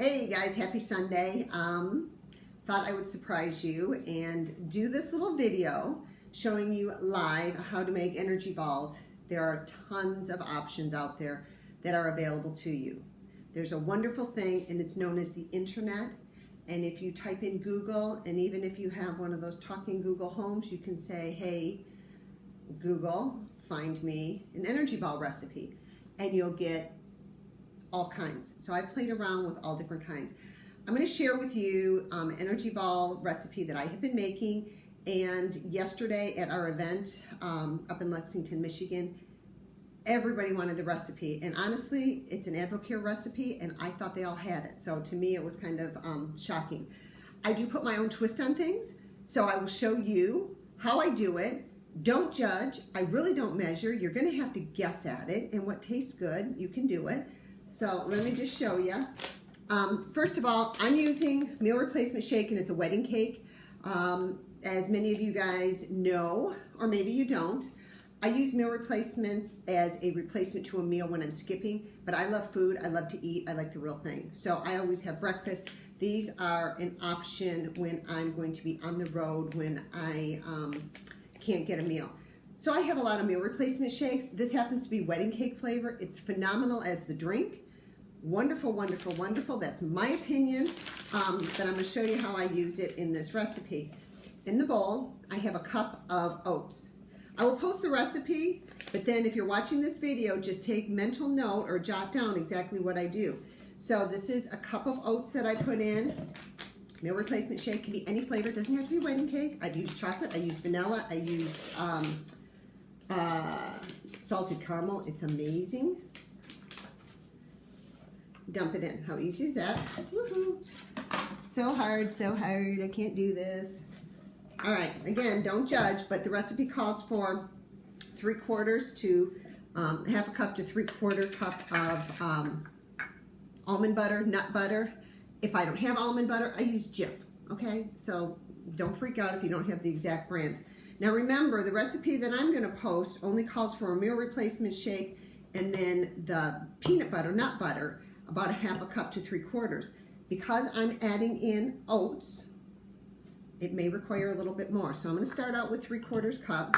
Hey guys, happy Sunday. Thought I would surprise you and do this little video showing you live how to make energy balls. There are tons of options out there that are available to you. There's a wonderful thing and it's known as the internet. And if you type in Google, and even if you have one of those talking Google homes, you can say, hey, Google, find me an energy ball recipe. And you'll get all kinds. So I played around with all different kinds. I'm going to share with you an energy ball recipe that I have been making. And yesterday at our event up in Lexington, Michigan, everybody wanted the recipe. And honestly, it's an Advocare recipe, and I thought they all had it. So to me, it was kind of shocking. I do put my own twist on things, so I will show you how I do it. Don't judge. I really don't measure. You're going to have to guess at it, and what tastes good, you can do it. So let me just show you. First of all, I'm using meal replacement shake, and it's a wedding cake. As many of you guys know, or maybe you don't, I use meal replacements as a replacement to a meal when I'm skipping, but I love food, I love to eat, I like the real thing. So I always have breakfast. These are an option when I'm going to be on the road, when I can't get a meal. So I have a lot of meal replacement shakes. This happens to be wedding cake flavor. It's phenomenal as the drink. Wonderful, wonderful, wonderful. That's my opinion, but I'm going to show you how I use it in this recipe. In the bowl, I have a cup of oats. I will post the recipe, but then if you're watching this video, just take mental note or jot down exactly what I do. So this is a cup of oats that I put in. Meal replacement shake can be any flavor. It doesn't have to be wedding cake. I use chocolate, I use vanilla, I use salted caramel. It's amazing. Dump it in. How easy is that? Woohoo! So hard, I can't do this. All right, again, don't judge, but the recipe calls for 3/4 to half a cup to 3/4 cup of almond butter, nut butter. If I don't have almond butter, I use Jif, okay? So don't freak out if you don't have the exact brands. Now remember, the recipe that I'm gonna post only calls for a meal replacement shake and then the peanut butter, nut butter, about a half a cup to 3/4. Because I'm adding in oats, it may require a little bit more. So I'm going to start out with 3/4 cup.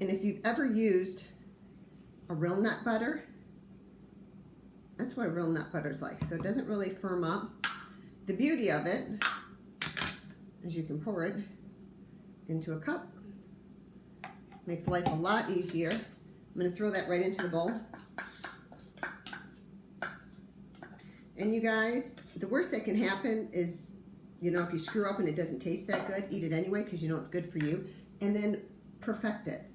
And if you've ever used a real nut butter, that's what a real nut butter is like. So it doesn't really firm up. The beauty of it is you can pour it into a cup. Makes life a lot easier. I'm going to throw that right into the bowl. And you guys, the worst that can happen is, you know, if you screw up and it doesn't taste that good, eat it anyway because you know it's good for you, and then perfect it.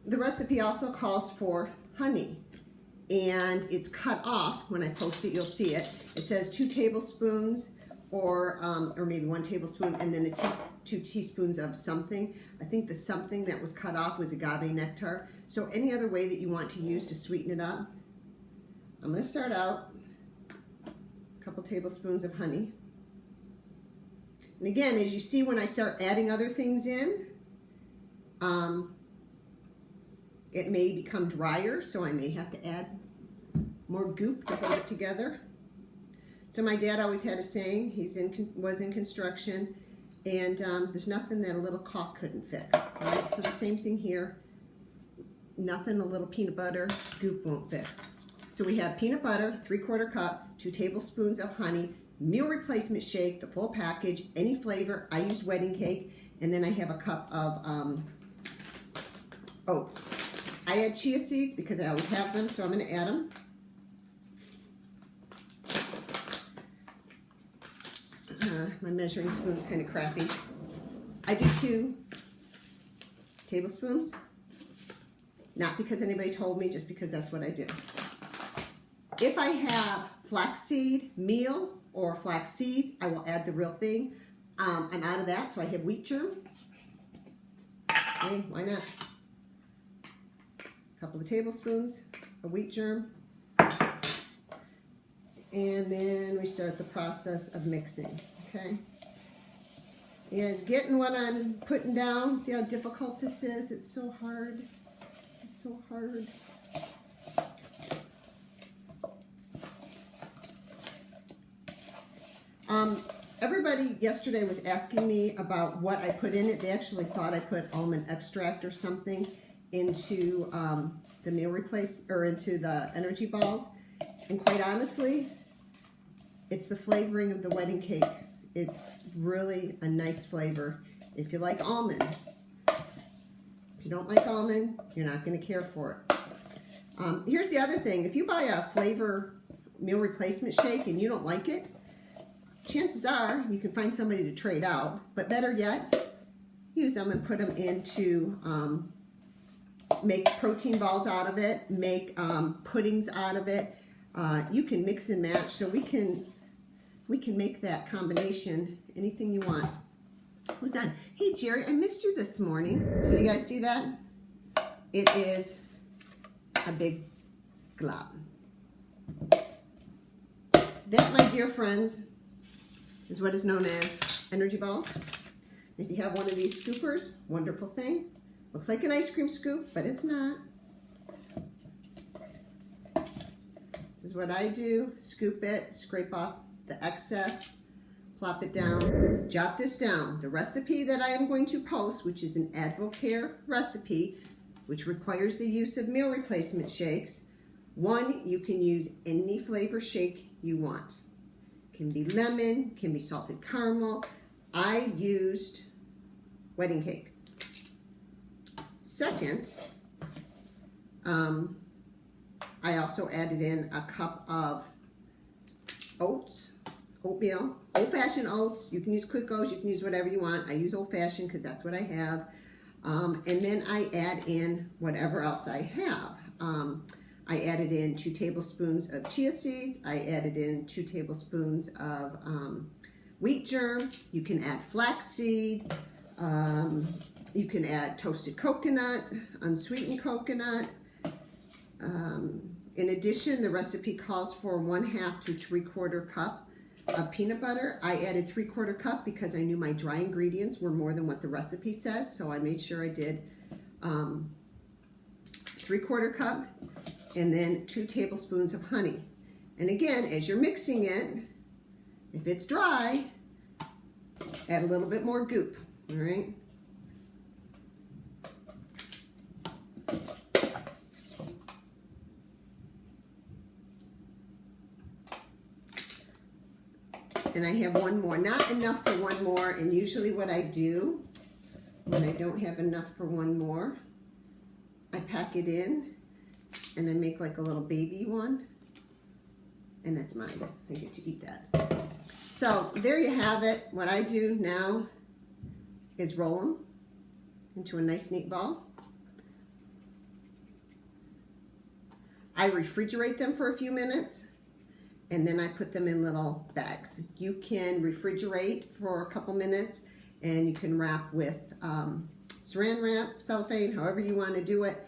The recipe also calls for honey, and it's cut off. When I post it, you'll see it. It says 2 tablespoons or maybe 1 tablespoon, and then 2 teaspoons of something. I think the something that was cut off was agave nectar. So any other way that you want to use to sweeten it up. I'm going to start out a couple tablespoons of honey. And again, as you see, when I start adding other things in, it may become drier, so I may have to add more goop to hold it together. So my dad always had a saying, was in construction, and there's nothing that a little caulk couldn't fix. Right? So the same thing here, nothing a little peanut butter goop won't fix. So we have peanut butter, 3/4 cup, 2 tablespoons of honey, meal replacement shake, the full package, any flavor. I use wedding cake, and then I have a cup of oats. I add chia seeds because I always have them, so I'm going to add them. My measuring spoon's kind of crappy. I do 2 tablespoons, not because anybody told me, just because that's what I do. If I have flaxseed meal or flax seeds, I will add the real thing. I'm out of that, so I have wheat germ. Hey, why not? A couple of tablespoons of wheat germ. And then we start the process of mixing, okay? You guys getting what I'm putting down? See how difficult this is? It's so hard. It's so hard. Everybody yesterday was asking me about what I put in it. They actually thought I put almond extract or something into the meal replace or into the energy balls. And quite honestly, it's the flavoring of the wedding cake. It's really a nice flavor. If you like almond, if you don't like almond, you're not going to care for it. Here's the other thing. If you buy a flavor meal replacement shake and you don't like it, chances are you can find somebody to trade out. But better yet, use them and put them into, make protein balls out of it, make puddings out of it. You can mix and match, so we can make that combination anything you want. Who's that? Hey Jerry, I missed you this morning. So you guys see that? It is a big glob. That, my dear friends, is what is known as energy balls. If you have one of these scoopers, wonderful thing. Looks like an ice cream scoop, but it's not. This is what I do. Scoop it, scrape off the excess, plop it down. Jot this down. The recipe that I am going to post, which is an Advocare recipe, which requires the use of meal replacement shakes. One, you can use any flavor shake you want. Can be lemon, can be salted caramel. I used wedding cake. Second, I also added in a cup of oats, oatmeal, old-fashioned oats. You can use quick oats, you can use whatever you want. I use old-fashioned because that's what I have. And then I add in whatever else I have. I added in 2 tablespoons of chia seeds. I added in 2 tablespoons of wheat germ. You can add flaxseed. You can add toasted coconut, unsweetened coconut. In addition, the recipe calls for 1/2 to 3/4 cup of peanut butter. I added 3/4 cup because I knew my dry ingredients were more than what the recipe said, so I made sure I did 3/4 cup, and then 2 tablespoons of honey. And again, as you're mixing it, if it's dry, add a little bit more goop, all right? And I have one more, not enough for one more, and usually what I do when I don't have enough for one more, I pack it in and I make like a little baby one, and that's mine. I get to eat that. So there you have it. What I do now is roll them into a nice neat ball. I refrigerate them for a few minutes, and then I put them in little bags. You can refrigerate for a couple minutes, and you can wrap with saran wrap, cellophane, however you want to do it.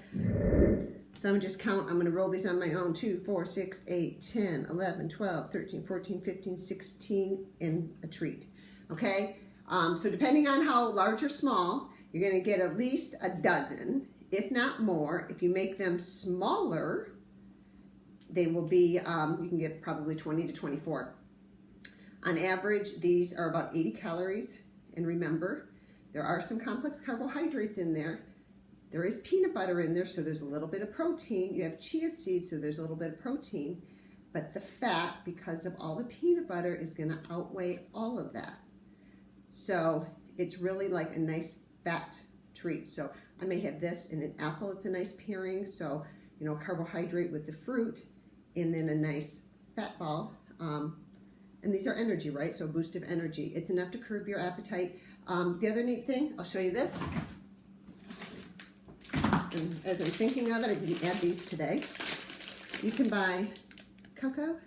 So I'm just count, I'm going to roll these on my own. 2, 4, 6, 8, 10, 11, 12, 13, 14, 15, 16, and a treat. Okay? So depending on how large or small, you're going to get at least a dozen, if not more. If you make them smaller, they will be, you can get probably 20 to 24. On average, these are about 80 calories. And remember, there are some complex carbohydrates in there. There is peanut butter in there, so there's a little bit of protein. You have chia seeds, so there's a little bit of protein. But the fat, because of all the peanut butter, is going to outweigh all of that. So it's really like a nice fat treat. So I may have this and an apple. It's a nice pairing. So, you know, carbohydrate with the fruit, and then a nice fat ball. And these are energy, right? So a boost of energy. It's enough to curb your appetite. The other neat thing, I'll show you this. And as I'm thinking of it, I didn't add these today. You can buy cacao.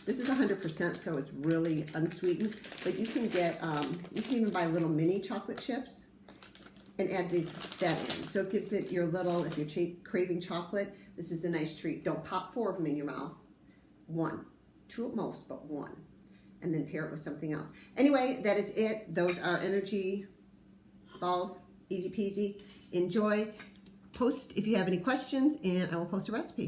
This is 100%, so it's really unsweetened. But you can get, you can even buy little mini chocolate chips and add that in. So it gives it your little, if you're craving chocolate, this is a nice treat. Don't pop 4 of them in your mouth. 1. 2 at most, but 1. And then pair it with something else. Anyway, that is it. Those are energy balls. Easy peasy. Enjoy. Post if you have any questions, and I will post a recipe.